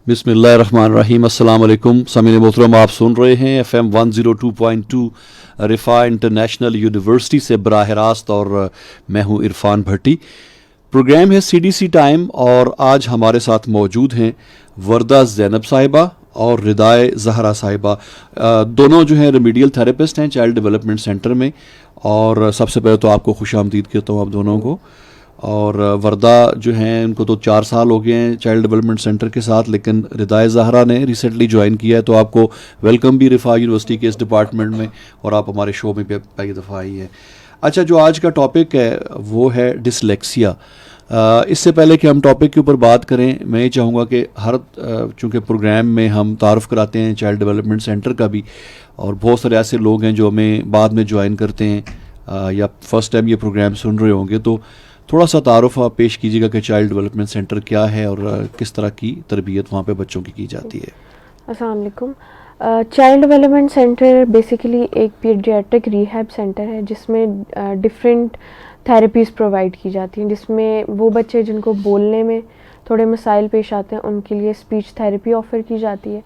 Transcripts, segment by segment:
बिस्मिल्लाहिर्रहमानिर्रहीम। अस्सलाम वालेकुम सामीन मोहतरम, आप सुन रहे हैं FM 102.2 रिफ़ा इंटरनेशनल यूनिवर्सिटी से बराह रास्त और मैं हूं इरफान भट्टी। प्रोग्राम है CDC टाइम और आज हमारे साथ मौजूद हैं वर्दा ज़ैनब साहिबा और रिदाए ज़हरा साहिबा। दोनों जो हैं रेमेडियल थेरेपिस्ट हैं चाइल्ड डेवलपमेंट सेंटर में। और सबसे पहले तो आपको खुशामदीद कहता हूँ आप दोनों को। और वर्दा जो हैं उनको तो 4 साल हो गए हैं चाइल्ड डेवलपमेंट सेंटर के साथ, लेकिन रिदाए ज़हरा ने रिसेंटली ज्वाइन किया है, तो आपको वेलकम भी रिफ़ा यूनिवर्सिटी के इस डिपार्टमेंट में और आप हमारे शो में पहली दफ़ा आई है। अच्छा, जो आज का टॉपिक है वो है डिसलेक्सिया। इससे पहले कि हम टॉपिक के ऊपर बात करें, मैं ये चाहूँगा कि चूँकि प्रोग्राम में हम तारुफ़ कराते हैं चाइल्ड डेवलपमेंट सेंटर का भी, और बहुत सारे ऐसे लोग हैं जो हमें बाद में ज्वाइन करते हैं या फर्स्ट टाइम ये प्रोग्राम सुन रहे होंगे, तो थोड़ा सा तारुफ़ आप पेश कीजिएगा कि चाइल्ड डेवलपमेंट सेंटर क्या है और किस तरह की तरबियत वहाँ पे बच्चों की जाती है। अस्सलाम वालेकुम। चाइल्ड डेवलपमेंट सेंटर बेसिकली एक पीडियाट्रिक रिहैब सेंटर है जिसमें डिफरेंट थेरेपीज़ प्रोवाइड की जाती हैं, जिसमें वो बच्चे जिनको बोलने में थोड़े मसाइल पेश आते हैं उनके लिए स्पीच थेरेपी ऑफ़र की जाती है।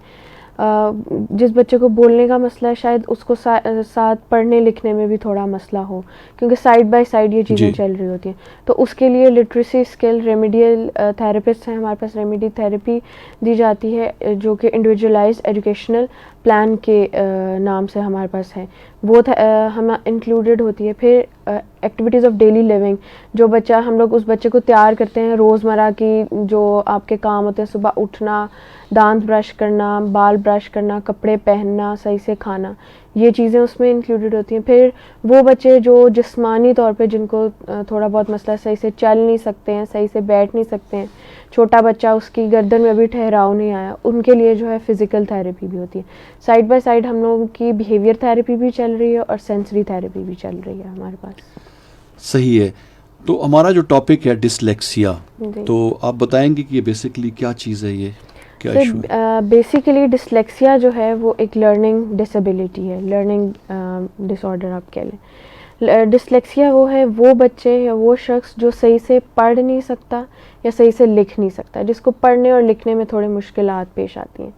जिस बच्चे को बोलने का मसला है शायद उसको साथ पढ़ने लिखने में भी थोड़ा मसला हो, क्योंकि साइड बाय साइड ये चीज़ें चल रही होती हैं, तो उसके लिए लिटरेसी स्किल रेमेडियल थेरेपिस्ट हैं हमारे पास। रेमेडी थेरेपी दी जाती है जो कि इंडिविजुअलाइज्ड एजुकेशनल प्लान के नाम से हमारे पास है, वो हम इंक्लूडेड होती है। फिर एक्टिविटीज़ ऑफ डेली लिविंग, जो बच्चा हम लोग उस बच्चे को तैयार करते हैं रोज़मर्रा की जो आपके काम होते हैं, सुबह उठना, दांत ब्रश करना, बाल ब्रश करना, कपड़े पहनना, सही से खाना, ये चीज़ें उसमें इंक्लूडेड होती हैं। फिर वो बच्चे जो जिस्मानी तौर पे जिनको थोड़ा बहुत मसला, सही से चल नहीं सकते हैं, सही से बैठ नहीं सकते हैं, छोटा बच्चा उसकी गर्दन में अभी ठहराव नहीं आया, उनके लिए जो है फ़िज़िकल थेरेपी भी होती है। साइड बाय साइड हम लोगों की बिहेवियर थेरेपी भी चल रही है और सेंसरी थेरेपी भी चल रही है हमारे पास। सही है। तो हमारा जो टॉपिक है डिसलेक्सिया, तो आप बताएंगे कि ये बेसिकली क्या चीज़ है, ये क्या इशू है? बेसिकली डिसलेक्सिया जो है वो एक लर्निंग डिसेबिलिटी है, लर्निंग डिसऑर्डर आप कह लें। डिसलेक्सिया वो है वो बच्चे या वो शख्स जो सही से पढ़ नहीं सकता या सही से लिख नहीं सकता, जिसको पढ़ने और लिखने में थोड़े मुश्किलात पेश आती हैं।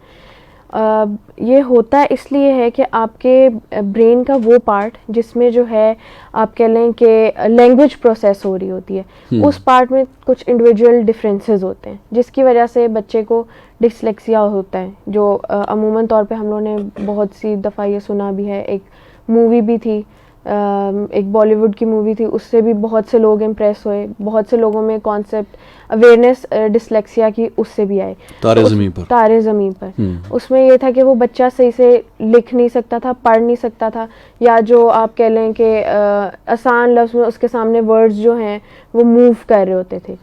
ये होता है इसलिए है कि आपके ब्रेन का वो पार्ट जिसमें जो है आप कह लें कि लैंग्वेज प्रोसेस हो रही होती है, उस पार्ट में कुछ इंडिविजुअल डिफरेंसेस होते हैं, जिसकी वजह से बच्चे को डिसलेक्सिया होता है। जो अमूमन तौर पे हम लोगों ने बहुत सी दफ़ा ये सुना भी है। एक मूवी भी थी, एक बॉलीवुड की मूवी थी, उससे भी बहुत से लोग इम्प्रेस हुए, बहुत से लोगों में कॉन्सेप्ट अवेयरनेस डिसलेक्सिया की उससे भी आए। तारे ज़मीन पर उसमें ये था कि वो बच्चा सही से लिख नहीं सकता था, पढ़ नहीं सकता था, या जो आप कह लें कि आसान लफ्ज़ में उसके सामने वर्ड्स जो हैं वो मूव कर रहे होते थे।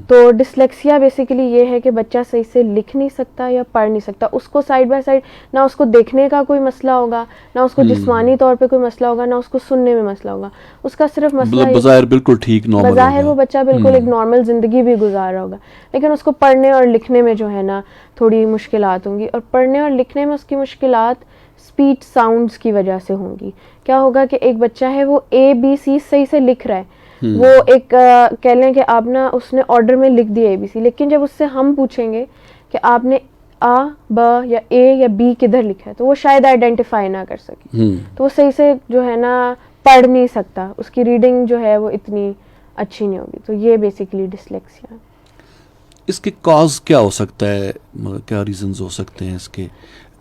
तो डिसलेक्सिया बेसिकली ये है कि बच्चा सही से लिख नहीं सकता या पढ़ नहीं सकता। उसको साइड बाय साइड ना उसको देखने का कोई मसला होगा, ना उसको जिस्मानी तौर पे कोई मसला होगा, ना उसको सुनने में मसला होगा। उसका सिर्फ मसला बज़ाहिर बिल्कुल ठीक नॉर्मल, बज़ाहिर वो बच्चा बिल्कुल एक नॉर्मल ज़िंदगी भी गुजार रहा होगा, लेकिन उसको पढ़ने और लिखने में जो है ना थोड़ी मुश्किलात होंगी। और पढ़ने और लिखने में उसकी मुश्किलात स्पीच साउंड्स की वजह से होंगी। क्या होगा कि एक बच्चा है वो ABC सही से लिख रहा है, वो एक कह लें कि आप ना उसने ऑर्डर में लिख दिया ABC, लेकिन जब उससे हम पूछेंगे कि आपने A, B या A या B किधर लिखा है, तो वो शायद आइडेंटिफाई ना कर सके, तो वो सही से जो है ना पढ़ नहीं सकता, उसकी रीडिंग जो है वो इतनी अच्छी नहीं होगी। तो ये बेसिकली डिसलेक्सिया है। इसके कॉज क्या हो सकता है, क्या रीजंस हो सकते हैं इसके?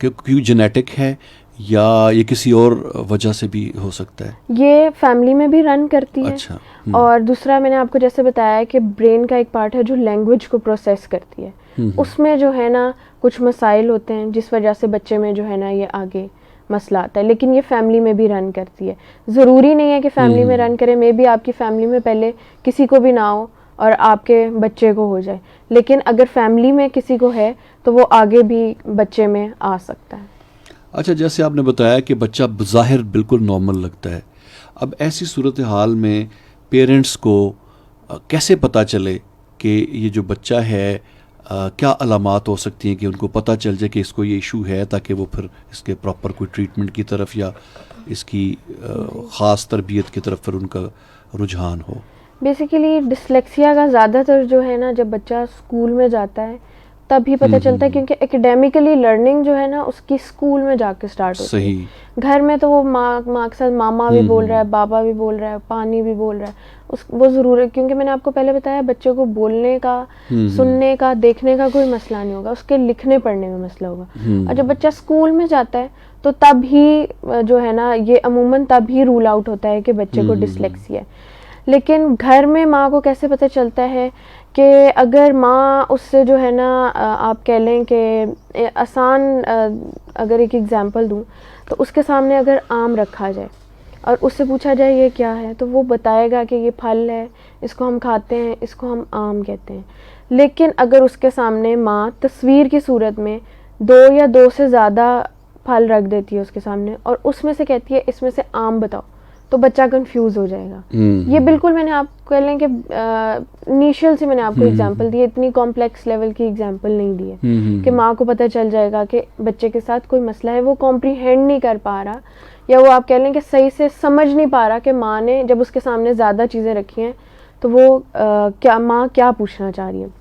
क्योंकि जेनेटिक है या ये किसी और वजह से भी हो सकता है? ये फैमिली में भी रन करती है। अच्छा। और दूसरा मैंने आपको जैसे बताया कि ब्रेन का एक पार्ट है जो लैंग्वेज को प्रोसेस करती है, उसमें जो है ना कुछ मसाइल होते हैं जिस वजह से बच्चे में जो है ना ये आगे मसला आता है, लेकिन ये फैमिली में भी रन करती है। ज़रूरी नहीं है कि फैमिली में रन करे, मे बी आपकी फैमिली में पहले किसी को भी ना हो और आपके बच्चे को हो जाए, लेकिन अगर फैमिली में किसी को है तो वो आगे भी बच्चे में आ सकता है। अच्छा, जैसे आपने बताया कि बच्चा ज़ाहिर बिल्कुल नॉर्मल लगता है, अब ऐसी सूरत हाल में पेरेंट्स को कैसे पता चले कि ये जो बच्चा है क्या अलामात हो सकती हैं कि उनको पता चल जाए कि इसको ये इशू है, ताकि वो फिर इसके प्रॉपर कोई ट्रीटमेंट की तरफ या इसकी ख़ास तरबियत की तरफ फिर उनका रुझान हो? बेसिकली डिसलेक्सिया का ज़्यादातर जो है ना, जब बच्चा स्कूल में जाता है तभी पता चलता है, क्योंकि एकेडमिकली लर्निंग जो है ना उसकी स्कूल में जाके स्टार्ट होती सही। है। घर में तो वो माँ के साथ मामा भी बोल रहा है, बाबा भी बोल रहा है, पानी भी बोल रहा है, वो ज़रूर है, क्योंकि मैंने आपको पहले बताया बच्चों को बोलने का, सुनने का, देखने का कोई मसला नहीं होगा, उसके लिखने पढ़ने में मसला होगा। और जब बच्चा स्कूल में जाता है तो तब ही जो है ना ये अमूमन तब ही रूल आउट होता है कि बच्चे को डिसलेक्सिया है। लेकिन घर में माँ को कैसे पता चलता है कि अगर माँ उससे जो है ना आप कह लें कि आसान अगर एक एग्जांपल दूँ तो उसके सामने अगर आम रखा जाए और उससे पूछा जाए ये क्या है, तो वो बताएगा कि ये फल है, इसको हम खाते हैं, इसको हम आम कहते हैं। लेकिन अगर उसके सामने माँ तस्वीर की सूरत में 2 या 2 से ज़्यादा फल रख देती है उसके सामने और उसमें से कहती है इसमें से आम बताओ, तो बच्चा कंफ्यूज हो जाएगा। ये बिल्कुल मैंने आपको कह लें कि इनिशियल से मैंने आपको एग्जांपल दी, इतनी कॉम्प्लेक्स लेवल की एग्जांपल नहीं दी है कि माँ को पता चल जाएगा कि बच्चे के साथ कोई मसला है, वो कॉम्प्रीहेंड नहीं कर पा रहा, या वो आप कह लें कि सही से समझ नहीं पा रहा कि माँ ने जब उसके सामने ज़्यादा चीज़ें रखी हैं तो वो क्या माँ क्या पूछना चाह रही है।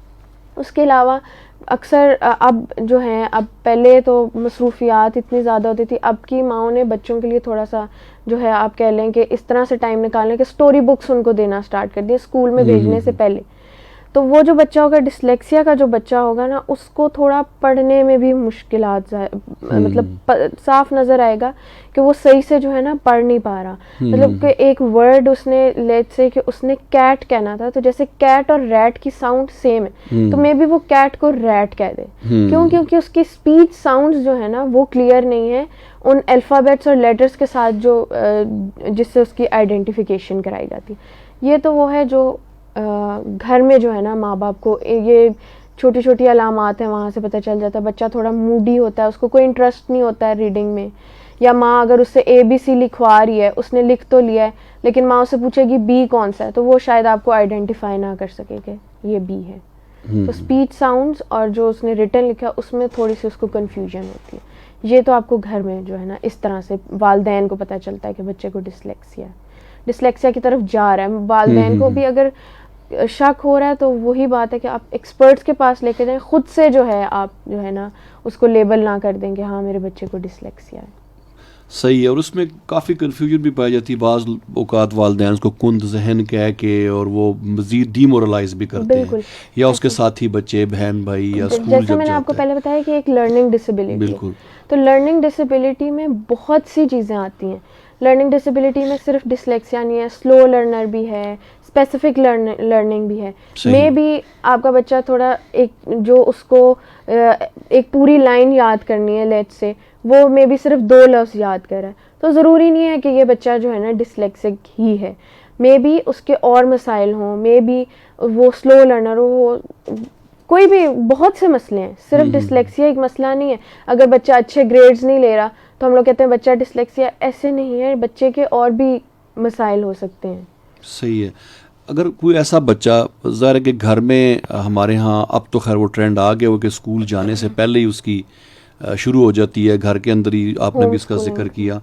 उसके अलावा अक्सर अब जो है, अब पहले तो मसरूफियात इतनी ज़्यादा होती थी, अब की माँओं ने बच्चों के लिए थोड़ा सा जो है आप कह लें कि इस तरह से टाइम निकालने के स्टोरी बुक्स उनको देना स्टार्ट कर दिए स्कूल में भेजने से पहले। तो वो जो बच्चा होगा डिसलेक्सिया का जो बच्चा होगा ना, उसको थोड़ा पढ़ने में भी मुश्किलात मतलब साफ नज़र आएगा कि वो सही से जो है ना पढ़ नहीं पा रहा। मतलब कि एक वर्ड उसने लेट्स से कि उसने कैट कहना था, तो जैसे कैट और रैट की साउंड सेम है, तो मे बी वो कैट को रैट कह दे। क्यों? क्योंकि उसकी स्पीच साउंड्स जो है ना वो क्लियर नहीं है उन अल्फ़ाबेट्स और लेटर्स के साथ जो जिससे उसकी आइडेंटिफिकेशन कराई जाती है। ये तो वो है जो घर में जो है ना माँ बाप को ये छोटी छोटी अलामात हैं, वहाँ से पता चल जाता है। बच्चा थोड़ा मूडी होता है, उसको कोई इंटरेस्ट नहीं होता है रीडिंग में, या माँ अगर उससे ABC लिखवा रही है, उसने लिख तो लिया है लेकिन माँ उससे पूछेगी B कौन सा है, तो वो शायद आपको आइडेंटिफाई ना कर सके कि ये B है। तो स्पीच साउंड्स और जो उसने रिटन लिखा उसमें थोड़ी सी उसको कन्फ्यूजन होती है। ये तो आपको घर में जो है ना इस तरह से वालिदैन को पता चलता है कि बच्चे को डिसलेक्सिया की तरफ जा रहा है। वालिदैन को भी अगर शक हो रहा है तो वही बात है कि आप एक्सपर्ट्स के पास लेके जाएं, खुद से जो है आप जो है ना उसको लेबल ना कर देंगे हाँ मेरे बच्चे को डिसलेक्सिया है। सही है। और उसमें काफ़ी कन्फ्यूजन भी पाई जाती है, बाज़ औक़ात वालिदैन उसको कुंद जहन कह के और वो मज़ीद डीमोरलाइज भी करते हैं, या उसके साथी बच्चे बहन भाई या स्कूल जैसे मैंने आपको पहले बताया कि एक लर्निंग डिसेबिलिटी, बिल्कुल, तो लर्निंग डिसेबिलिटी में बहुत सी चीज़ें आती हैं। लर्निंग डिसेबिलिटी में सिर्फ डिसलेक्सिया नहीं है, स्लो लर्नर भी है, स्पेसिफिक लर्निंग भी है। मे बी आपका बच्चा थोड़ा एक जो उसको एक पूरी लाइन याद करनी है लेट्स से, वो मे बी सिर्फ 2 लफ्ज़ याद कर रहा है, तो ज़रूरी नहीं है कि ये बच्चा जो है ना डिसलेक्सिक ही है। मे बी उसके और मसाइल हों, मे बी वो स्लो लर्नर हो, कोई भी बहुत से मसले हैं, सिर्फ डिसलेक्सिया एक मसला नहीं है। अगर बच्चा अच्छे ग्रेड्स नहीं ले रहा तो हम लोग कहते हैं बच्चा डिसलेक्सिया, ऐसे नहीं है, बच्चे के और भी मसाइल हो सकते हैं। सही है। अगर कोई ऐसा बच्चा, ज़ाहिर है कि घर में हमारे यहाँ अब तो खैर वो ट्रेंड आ गया वो कि स्कूल जाने से पहले ही उसकी शुरू हो जाती है, घर के अंदर ही आपने भी इसका जिक्र किया,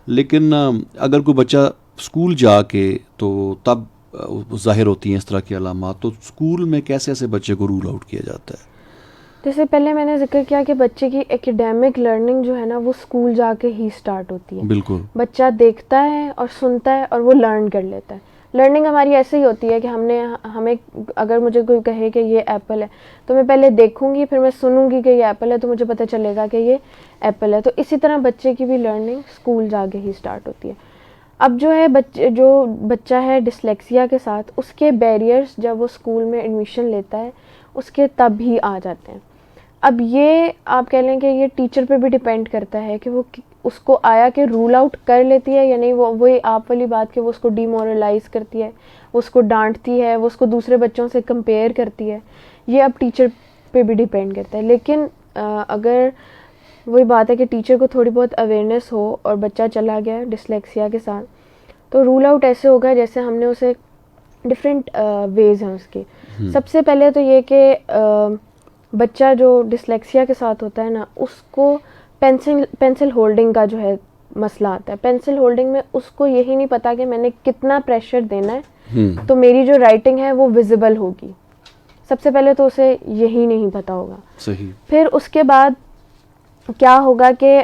लेकिन अगर कोई बच्चा स्कूल जाके तो तब ज़ाहिर होती हैं इस तरह की अलामात, तो स्कूल में कैसे ऐसे बच्चे को रूल आउट किया जाता है? जैसे पहले मैंने जिक्र किया कि बच्चे की एकेडमिक लर्निंग जो है ना वो स्कूल जाके ही स्टार्ट होती है। बिल्कुल, बच्चा देखता है और सुनता है और वो लर्न कर लेता है। लर्निंग हमारी ऐसे ही होती है कि हमें अगर मुझे कोई कहे कि ये एप्पल है तो मैं पहले देखूंगी, फिर मैं सुनूंगी कि ये एप्पल है, तो मुझे पता चलेगा कि ये एप्पल है। तो इसी तरह बच्चे की भी लर्निंग स्कूल जाके ही स्टार्ट होती है। अब जो है बच्चा है डिसलेक्सिया के साथ, उसके बैरियर्स जब वो स्कूल में एडमिशन लेता है उसके तब ही आ जाते हैं। अब ये आप कह लें कि ये टीचर पे भी डिपेंड करता है कि वो उसको आया कि रूल आउट कर लेती है या नहीं। वही आप वाली बात कि वो उसको डीमोरलाइज करती है, वो उसको डांटती है, वो उसको दूसरे बच्चों से कंपेयर करती है, ये अब टीचर पे भी डिपेंड करता है। लेकिन अगर वही बात है कि टीचर को थोड़ी बहुत अवेयरनेस हो और बच्चा चला गया डिसलेक्सिया के साथ, तो रूल आउट ऐसे होगा जैसे हमने उसे डिफरेंट वेज हैं उसके। सबसे पहले तो ये कि बच्चा जो डिसलेक्सिया के साथ होता है ना, उसको पेंसिल होल्डिंग का जो है मसला आता है। पेंसिल होल्डिंग में उसको यही नहीं पता कि मैंने कितना प्रेशर देना है तो मेरी जो राइटिंग है वो विजिबल होगी। सबसे पहले तो उसे यही नहीं पता होगा। सही। फिर उसके बाद क्या होगा कि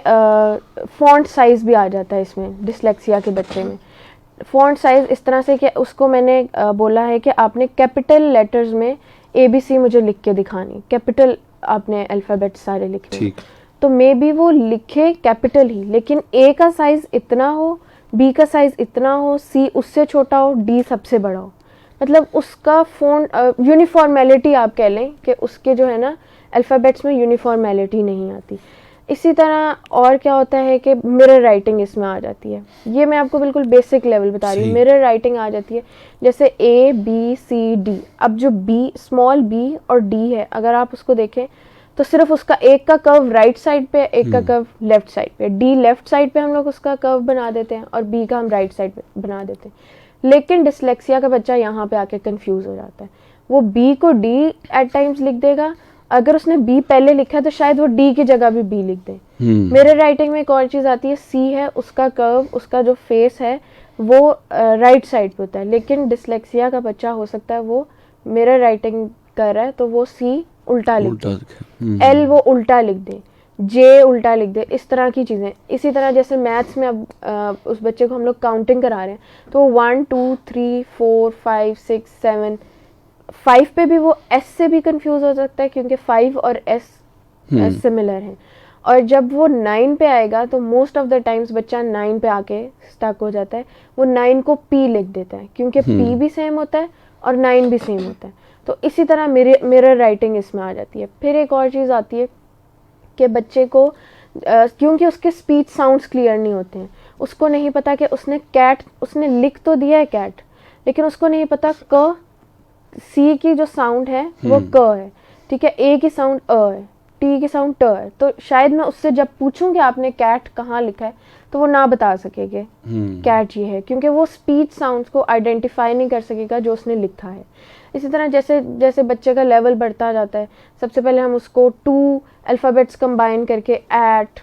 फॉन्ट साइज़ भी आ जाता है इसमें डिसलेक्सिया के बच्चे में। फॉन्ट साइज़ इस तरह से कि उसको मैंने बोला है कि आपने कैपिटल लेटर्स में ABC मुझे लिख के दिखानी, कैपिटल आपने अल्फ़ाबेट सारे लिखने। ठीक। तो मे बी वो लिखे कैपिटल ही, लेकिन A का साइज़ इतना हो, B का साइज़ इतना हो, C उससे छोटा हो, D सबसे बड़ा हो। मतलब उसका फ़ॉन्ट यूनिफॉर्मेलिटी आप कह लें कि उसके जो है ना अल्फ़ाबेट्स में यूनिफॉर्मेलिटी नहीं आती। इसी तरह और क्या होता है कि मिरर राइटिंग इसमें आ जाती है। ये मैं आपको बिल्कुल बेसिक लेवल बता रही हूँ। सही। मिरर राइटिंग आ जाती है जैसे A B C D। अब जो स्मॉल b और D है, अगर आप उसको देखें तो सिर्फ उसका एक का कर्व राइट साइड पे, एक का कर्व लेफ्ट साइड पे। D लेफ्ट साइड पे हम लोग उसका कर्व बना देते हैं और B का हम राइट साइड पे बना देते हैं। लेकिन डिसलेक्सिया का बच्चा यहाँ पे आके कंफ्यूज हो जाता है। वो B को D एट टाइम्स लिख देगा, अगर उसने B पहले लिखा है तो शायद वो D की जगह भी B लिख दे। मिरर राइटिंग में एक और चीज़ आती है, C है उसका कर्व, उसका जो फेस है वो राइट साइड पे होता है, लेकिन डिसलेक्सिया का बच्चा हो सकता है वो मिरर राइटिंग कर रहा है तो वो C उल्टा लिख दे, L वो उल्टा लिख दे, J उल्टा लिख दे, इस तरह की चीज़ें। इसी तरह जैसे मैथ्स में अब उस बच्चे को हम लोग काउंटिंग करा रहे हैं तो 1 2 3 4 5 6 7, 5 पे भी वो S से भी कंफ्यूज हो सकता है क्योंकि 5 और S सिमिलर हैं। और जब वो 9 पे आएगा तो मोस्ट ऑफ द टाइम्स बच्चा 9 पे आके स्टक हो जाता है, वो 9 को P लिख देता है क्योंकि P भी सेम होता है और 9 भी सेम होता है। तो इसी तरह मिरर राइटिंग इसमें आ जाती है। फिर एक और चीज़ आती है कि बच्चे को क्योंकि उसके स्पीच साउंड्स क्लियर नहीं होते हैं, उसको नहीं पता कि उसने लिख तो दिया है कैट, लेकिन उसको नहीं पता क C की जो साउंड है वो क है, ठीक है, A की साउंड अ है, T की साउंड ट है। तो शायद मैं उससे जब पूछूं कि आपने कैट कहाँ लिखा है तो वो ना बता सकेगा कैट ये है, क्योंकि वो स्पीच साउंड्स को आइडेंटिफाई नहीं कर सकेगा जो उसने लिखा है। इसी तरह जैसे जैसे बच्चे का लेवल बढ़ता जाता है, सबसे पहले हम उसको 2 अल्फ़ाबेट्स कंबाइन करके एट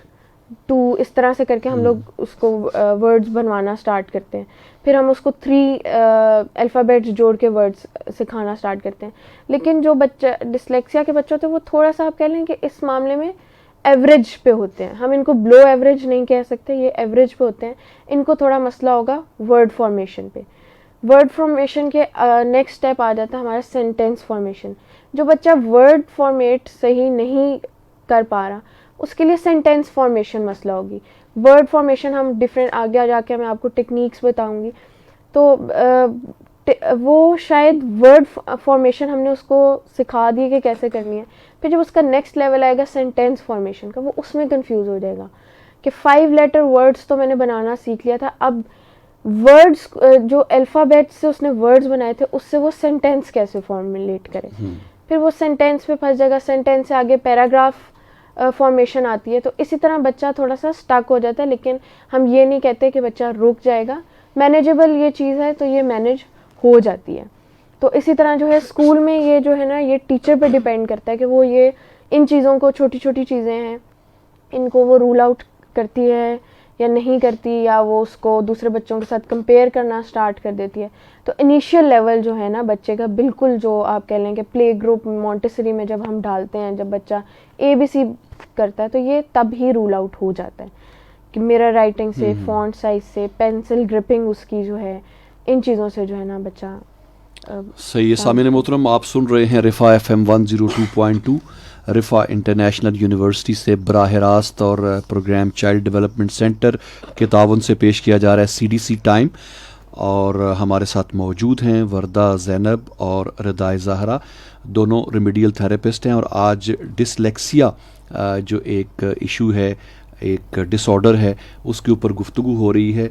2 इस तरह से करके हम लोग उसको वर्ड्स बनवाना स्टार्ट करते हैं। फिर हम उसको 3 अल्फ़ाबेट्स जोड़ के वर्ड्स सिखाना स्टार्ट करते हैं। लेकिन जो बच्चा डिसलेक्सिया के बच्चे होते हैं वो थोड़ा सा आप कह लें कि इस मामले में एवरेज पे होते हैं। हम इनको बिलो एवरेज नहीं कह सकते, ये एवरेज पे होते हैं। इनको थोड़ा मसला होगा वर्ड फॉर्मेशन पे। वर्ड फॉर्मेशन के नेक्स्ट स्टेप आ जाता है हमारा सेंटेंस फॉर्मेशन। जो बच्चा वर्ड फॉर्मेट सही नहीं कर पा रहा उसके लिए सेंटेंस फॉर्मेशन मसला होगी। वर्ड फॉर्मेशन हम डिफरेंट आगे जाके मैं आपको टेक्निक्स बताऊंगी। तो वो शायद वर्ड फॉर्मेशन हमने उसको सिखा दी कि कैसे करनी है। फिर जब उसका नेक्स्ट लेवल आएगा सेंटेंस फॉर्मेशन का, वो उसमें कंफ्यूज हो जाएगा कि 5 लेटर वर्ड्स तो मैंने बनाना सीख लिया था, अब वर्ड्स जो अल्फ़ाबेट से उसने वर्ड्स बनाए थे उससे वो सेंटेंस कैसे फॉर्मुलेट करे। फिर वो सेंटेंस पे फंस जाएगा, सेंटेंस से आगे पैराग्राफ फॉर्मेशन आती है। तो इसी तरह बच्चा थोड़ा सा स्टक हो जाता है, लेकिन हम ये नहीं कहते कि बच्चा रुक जाएगा। मैनेजेबल ये चीज़ है तो ये मैनेज हो जाती है। तो इसी तरह जो है स्कूल में ये जो है ना ये टीचर पे डिपेंड करता है कि वो ये इन चीज़ों को, छोटी छोटी चीज़ें हैं, इनको वो रूल आउट करती है या नहीं करती, या वो उसको दूसरे बच्चों के साथ कंपेयर करना स्टार्ट कर देती है। तो इनिशियल लेवल जो है ना बच्चे का, बिल्कुल जो आप कह लें कि प्ले ग्रुप मॉन्टेसरी में जब हम डालते हैं, जब बच्चा ABC करता है तो ये तब ही रूल आउट हो जाता है कि मिरर राइटिंग से, फॉन्ट साइज से, पेंसिल ग्रिपिंग उसकी जो है, इन चीज़ों से जो है ना बच्चा सही है। सामईन मोहतरम, आप सुन रहे हैं रिफ़ा FM 102.2 रिफ़ा इंटरनेशनल यूनिवर्सिटी से बराह रास्त, और प्रोग्राम चाइल्ड डेवलपमेंट सेंटर के ताउन से पेश किया जा रहा है CDC टाइम। और हमारे साथ मौजूद हैं वर्दा ज़ैनब और रिदाए ज़हरा, दोनों रेमेडियल थेरेपिस्ट हैं। और आज डिसलेक्सिया जो एक इशू है, एक डिसऑर्डर है, उसके ऊपर गुफ्तगू हो रही है।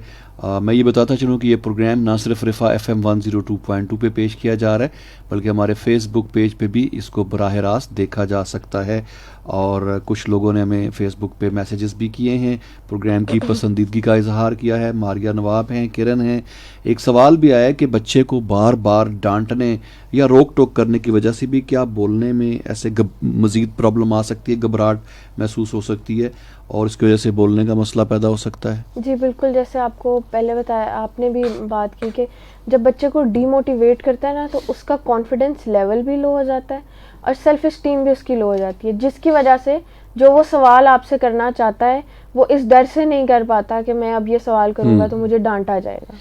मैं ये बताता चलूँ कि ये प्रोग्राम ना सिर्फ रिफ़ा FM 102.2 पे पेश किया जा रहा है, बल्कि हमारे फेसबुक पेज पे भी इसको बराह रास्त देखा जा सकता है। और कुछ लोगों ने हमें फेसबुक पे मैसेजेस भी किए हैं, प्रोग्राम की पसंदीदगी का इजहार किया है। मारिया नवाब हैं, किरण हैं। एक सवाल भी आया कि बच्चे को बार बार डांटने या रोक टोक करने की वजह से भी क्या बोलने में ऐसे मज़ीद प्रॉब्लम आ सकती है, घबराहट महसूस हो सकती है और इसकी वजह से बोलने का मसला पैदा हो सकता है? जी बिल्कुल, जैसे आपको पहले बताया, आपने भी बात की कि जब बच्चे को डीमोटिवेट करता है ना, तो उसका कॉन्फिडेंस लेवल भी लो हो जाता है और सेल्फ इस्टीम भी उसकी लो हो जाती है, जिसकी वजह से जो वो सवाल आपसे करना चाहता है वो इस डर से नहीं कर पाता कि मैं अब ये सवाल करूँगा तो मुझे डांटा जाएगा।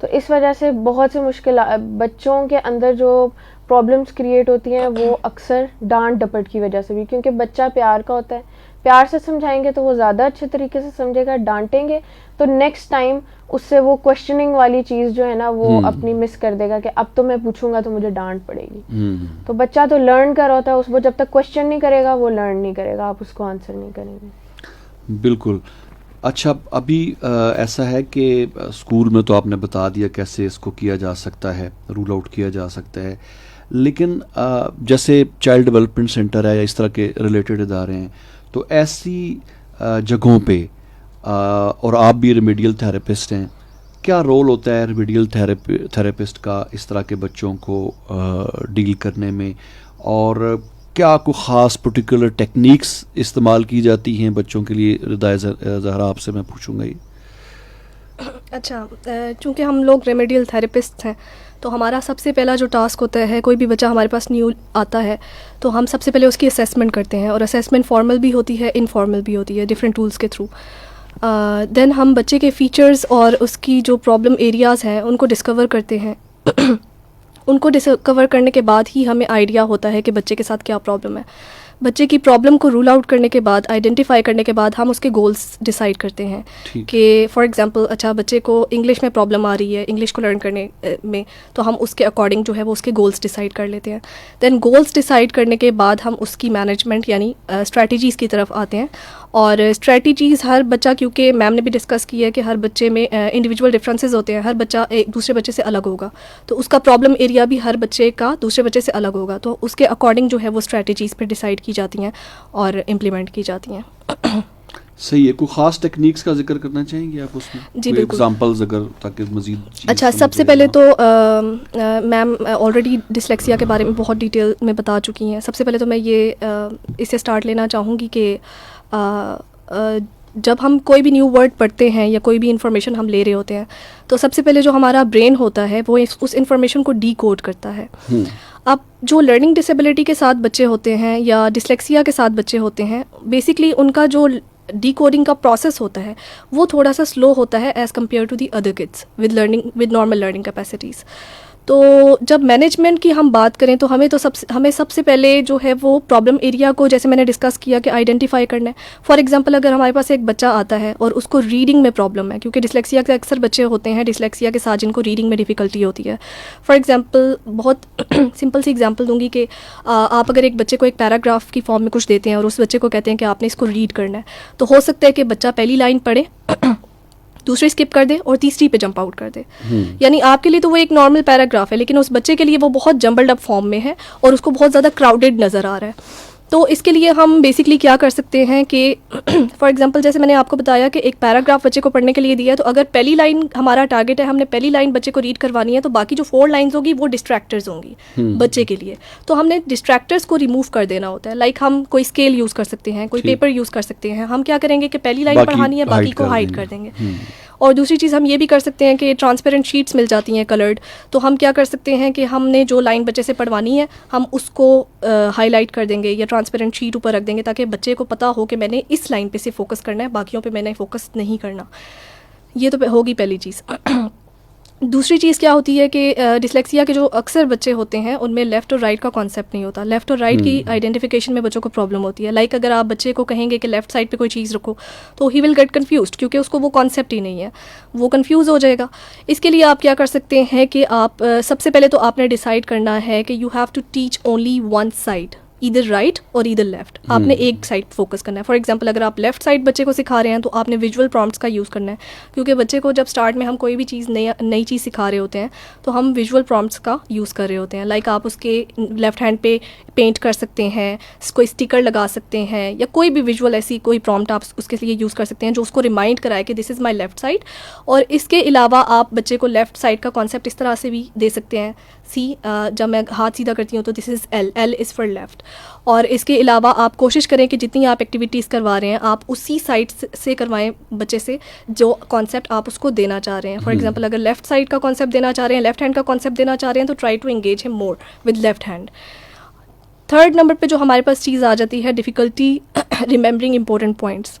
तो इस वजह से बहुत से मुश्किल बच्चों के अंदर जो प्रॉब्लम्स क्रिएट होती हैं वो अक्सर डांट डपट की वजह से भी, क्योंकि बच्चा प्यार का होता है, प्यार से समझाएंगे तो वो ज़्यादा अच्छे तरीके से समझेगा, डांटेंगे तो नेक्स्ट टाइम उससे वो क्वेश्चनिंग वाली चीज़ जो है ना वो अपनी मिस कर देगा कि अब तो मैं पूछूंगा तो मुझे डांट पड़ेगी। तो बच्चा तो लर्न कर रहा होता है, उसको जब तक क्वेश्चन नहीं करेगा वो लर्न नहीं करेगा, आप उसको आंसर नहीं करेंगे। बिल्कुल। अच्छा, अभी ऐसा है कि स्कूल में तो आपने बता दिया कैसे इसको किया जा सकता है, रूल आउट किया जा सकता है, लेकिन जैसे चाइल्ड डेवलपमेंट सेंटर है या इस तरह के रिलेटेड इदारे हैं, तो ऐसी जगहों पे और आप भी रेमेडियल थेरेपिस्ट हैं, क्या रोल होता है रेमेडियल थेरेपिस्ट का इस तरह के बच्चों को डील करने में, और क्या कोई ख़ास पर्टिकुलर टेक्निक्स इस्तेमाल की जाती हैं बच्चों के लिए? रिदाय ज़हरा, आपसे मैं पूछूंगा ये। अच्छा, चूँकि हम लोग रेमेडियल थेरेपिस्ट हैं तो हमारा सबसे पहला जो टास्क होता है, कोई भी बच्चा हमारे पास न्यू आता है तो हम सबसे पहले उसकी असेसमेंट करते हैं, और असेसमेंट फॉर्मल भी होती है, इनफॉर्मल भी होती है, डिफरेंट टूल्स के थ्रू। देन हम बच्चे के फ़ीचर्स और उसकी जो प्रॉब्लम एरियाज़ हैं उनको डिस्कवर करते हैं। उनको डिस्कवर करने के बाद ही हमें आइडिया होता है कि बच्चे के साथ क्या प्रॉब्लम है। बच्चे की प्रॉब्लम को रूल आउट करने के बाद, आइडेंटिफाई करने के बाद हम उसके गोल्स डिसाइड करते हैं कि फॉर एग्जांपल, अच्छा बच्चे को इंग्लिश में प्रॉब्लम आ रही है, इंग्लिश को लर्न करने में, तो हम उसके अकॉर्डिंग जो है वो उसके गोल्स डिसाइड कर लेते हैं। देन गोल्स डिसाइड करने के बाद हम उसकी मैनेजमेंट यानी स्ट्रैटेजीज़ की तरफ आते हैं। और स्ट्रैटेजीज़ हर बच्चा, क्योंकि मैम ने भी डिस्कस की है कि हर बच्चे में इंडिविजुअल डिफरेंसेस होते हैं, हर बच्चा एक दूसरे बच्चे से अलग होगा, तो उसका प्रॉब्लम एरिया भी हर बच्चे का दूसरे बच्चे से अलग होगा, तो उसके अकॉर्डिंग जो है वो स्ट्रैटेजीज़ पे डिसाइड की जाती हैं और इम्प्लीमेंट की जाती हैं। सही है। कोई ख़ास टेक्निक्स का जिक्र करना चाहेंगे आप उसमें? जी बिल्कुल, एग्जांपल्स अगर, ताकि मज़ीद। अच्छा, सबसे पहले तो मैम ऑलरेडी डिसलेक्सिया के बारे में बहुत डिटेल में बता चुकी हैं। सबसे पहले तो मैं ये इससे स्टार्ट लेना चाहूँगी कि जब हम कोई भी न्यू वर्ड पढ़ते हैं या कोई भी इन्फॉर्मेशन हम ले रहे होते हैं, तो सबसे पहले जो हमारा ब्रेन होता है वो उस इन्फॉर्मेशन को डीकोड करता है। अब जो लर्निंग डिसेबिलिटी के साथ बच्चे होते हैं या डिसलेक्सिया के साथ बच्चे होते हैं, बेसिकली उनका जो डीकोडिंग का प्रोसेस होता है वो थोड़ा सा स्लो होता है as compared to the other kids with normal learning capacities. तो जब मैनेजमेंट की हम बात करें तो हमें सबसे पहले जो है वो प्रॉब्लम एरिया को, जैसे मैंने डिस्कस किया, कि आइडेंटिफाई करना है। फॉर एग्जांपल, अगर हमारे पास एक बच्चा आता है और उसको रीडिंग में प्रॉब्लम है, क्योंकि डिसलेक्सिया के अक्सर बच्चे होते हैं डिसलेक्सिया के साथ जिनको रीडिंग में डिफ़िकल्टी होती है। फॉर एग्जांपल, बहुत सिंपल सी एग्जांपल दूंगी कि आप अगर एक बच्चे को एक पैराग्राफ की फॉर्म में कुछ देते हैं और उस बच्चे को कहते हैं कि आपने इसको रीड करना है, तो हो सकता है कि बच्चा पहली लाइन पढ़े, दूसरी स्किप कर दे और तीसरी पे जंप आउट कर दे। यानी आपके लिए तो वो एक नॉर्मल पैराग्राफ है, लेकिन उस बच्चे के लिए वो बहुत जंबल्ड अप फॉर्म में है और उसको बहुत ज़्यादा क्राउडेड नज़र आ रहा है। तो इसके लिए हम बेसिकली क्या कर सकते हैं कि फॉर एग्जांपल, जैसे मैंने आपको बताया कि एक पैराग्राफ बच्चे को पढ़ने के लिए दिया है, तो अगर पहली लाइन हमारा टारगेट है, हमने पहली लाइन बच्चे को रीड करवानी है, तो बाकी जो 4 लाइन्स होगी वो डिस्ट्रैक्टर्स होंगी बच्चे के लिए। तो हमने डिस्ट्रैक्टर्स को रिमूव कर देना होता है। लाइक हम कोई स्केल यूज़ कर सकते हैं, कोई पेपर यूज़ कर सकते हैं। हम क्या करेंगे कि पहली लाइन पढ़ानी है, बाकी को हाइड कर देंगे। और दूसरी चीज़ हम ये भी कर सकते हैं कि ट्रांसपेरेंट शीट्स मिल जाती हैं कलर्ड, तो हम क्या कर सकते हैं कि हमने जो लाइन बच्चे से पढ़वानी है हम उसको हाईलाइट कर देंगे या ट्रांसपेरेंट शीट ऊपर रख देंगे, ताकि बच्चे को पता हो कि मैंने इस लाइन पे से फोकस करना है, बाकियों पे मैंने फोकस नहीं करना। ये तो होगी पहली चीज़। दूसरी चीज़ क्या होती है कि डिसलेक्सिया के जो अक्सर बच्चे होते हैं उनमें लेफ़्ट और राइट का कॉन्सेप्ट नहीं होता। लेफ़्ट और राइट की आइडेंटिफिकेशन में बच्चों को प्रॉब्लम होती है। लाइक अगर आप बच्चे को कहेंगे कि लेफ़्ट साइड पे कोई चीज़ रखो, तो ही विल गेट कन्फ्यूज्ड, क्योंकि उसको वो कॉन्सेप्ट ही नहीं है, वो कन्फ्यूज़ हो जाएगा। इसके लिए आप क्या कर सकते हैं कि आप सबसे पहले तो आपने डिसाइड करना है कि you have to teach only one side either right or either left, आपने एक साइड फोकस करना है। फॉर एग्जांपल अगर आप लेफ्ट साइड बच्चे को सिखा रहे हैं तो आपने विजुअल प्रॉम्प्ट्स का यूज़ करना है, क्योंकि बच्चे को जब स्टार्ट में हम कोई भी चीज़ नई चीज़ सिखा रहे होते हैं तो हम विजुअल प्रॉम्प्ट्स का यूज़ कर रहे होते हैं। लाइक आप उसके लेफ्ट हैंड पे पेंट कर सकते हैं, कोई स्टिकर लगा सकते हैं, या कोई भी विजुअल ऐसी कोई प्रॉम्प्ट आप उसके लिए यूज़ कर सकते हैं जो उसको रिमाइंड कराए कि this is my left side. और इसके अलावा आप बच्चे को लेफ्ट साइड का कॉन्सेप्ट इस तरह से भी दे सकते हैं, जब मैं हाथ सीधा करती हूँ तो this is L is for left. और इसके अलावा आप कोशिश करें कि जितनी आप एक्टिविटीज़ करवा रहे हैं आप उसी साइड से करवाएं बच्चे से जो कॉन्सेप्ट आप उसको देना चाह रहे हैं। फॉर एग्जांपल अगर लेफ्ट साइड का कॉन्सेप्ट देना चाह रहे हैं, लेफ्ट हैंड का कॉन्सेप्ट देना चाह रहे हैं, तो try to engage him more with left hand. Third number पे जो हमारे पास चीज़ आ जाती है, डिफ़िकल्टी रिमेंबरिंग इंपॉर्टेंट पॉइंट्स।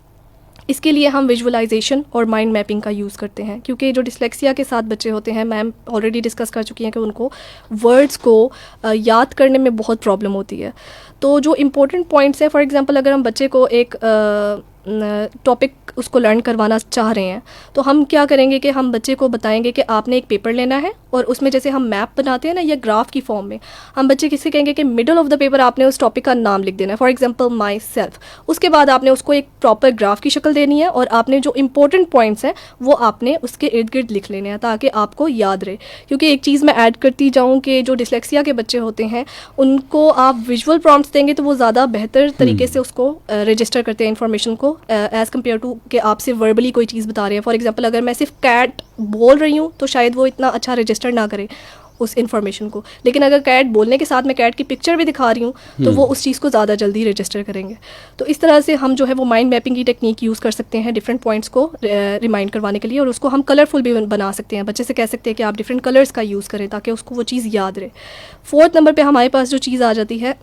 इसके लिए हम विजुअलाइजेशन और माइंड मैपिंग का यूज़ करते हैं, क्योंकि जो डिस्लेक्सिया के साथ बच्चे होते हैं, मैम ऑलरेडी डिस्कस कर चुकी हैं कि उनको वर्ड्स को याद करने में बहुत प्रॉब्लम होती है। तो जो इम्पोर्टेंट पॉइंट्स हैं, फॉर एग्जांपल अगर हम बच्चे को एक टॉपिक उसको लर्न करवाना चाह रहे हैं तो हम क्या करेंगे कि हम बच्चे को बताएंगे कि आपने एक पेपर लेना है और उसमें जैसे हम मैप बनाते हैं ना, या ग्राफ की फॉर्म में, हम बच्चे किसी कहेंगे कि मिडल ऑफ द पेपर आपने उस टॉपिक का नाम लिख देना है, फॉर एग्जांपल माई सेल्फ। उसके बाद आपने उसको एक प्रॉपर ग्राफ की शक्ल देनी है और आपने जो इंपॉर्टेंट पॉइंट्स हैं वो आपने उसके इर्द गिर्द लिख लेने हैं ताकि आपको याद रहे। क्योंकि एक चीज़ मैं ऐड करती जाऊँ कि जो डिस्लेक्सिया के बच्चे होते हैं उनको आप विजुअल प्रॉम्प्ट्स देंगे तो वो ज़्यादा बेहतर तरीके से उसको रजिस्टर करते हैं इन्फॉर्मेशन को, एज़ कम्पेयर टू कि आपसे वर्बली कोई चीज़ बता रहे हैं। फॉर एग्जांपल अगर मैं सिर्फ कैट बोल रही हूँ तो शायद वो इतना अच्छा रजिस्टर ना करे उस इन्फॉर्मेशन को, लेकिन अगर कैट बोलने के साथ मैं कैट की पिक्चर भी दिखा रही हूँ तो वो उस चीज़ को ज़्यादा जल्दी रजिस्टर करेंगे। तो इस तरह से हम जो है वो माइंड मैपिंग की टेक्निक यूज़ कर सकते हैं डिफरेंट पॉइंट्स को रिमाइंड करवाने के लिए, और उसको हम कलरफुल भी बना सकते हैं। बच्चे से कह सकते हैं कि आप डिफरेंट कलर्स का यूज़ करें ताकि उसको वो चीज़ याद रहे। फोर्थ नंबर पर हमारे पास जो चीज़ आ जाती है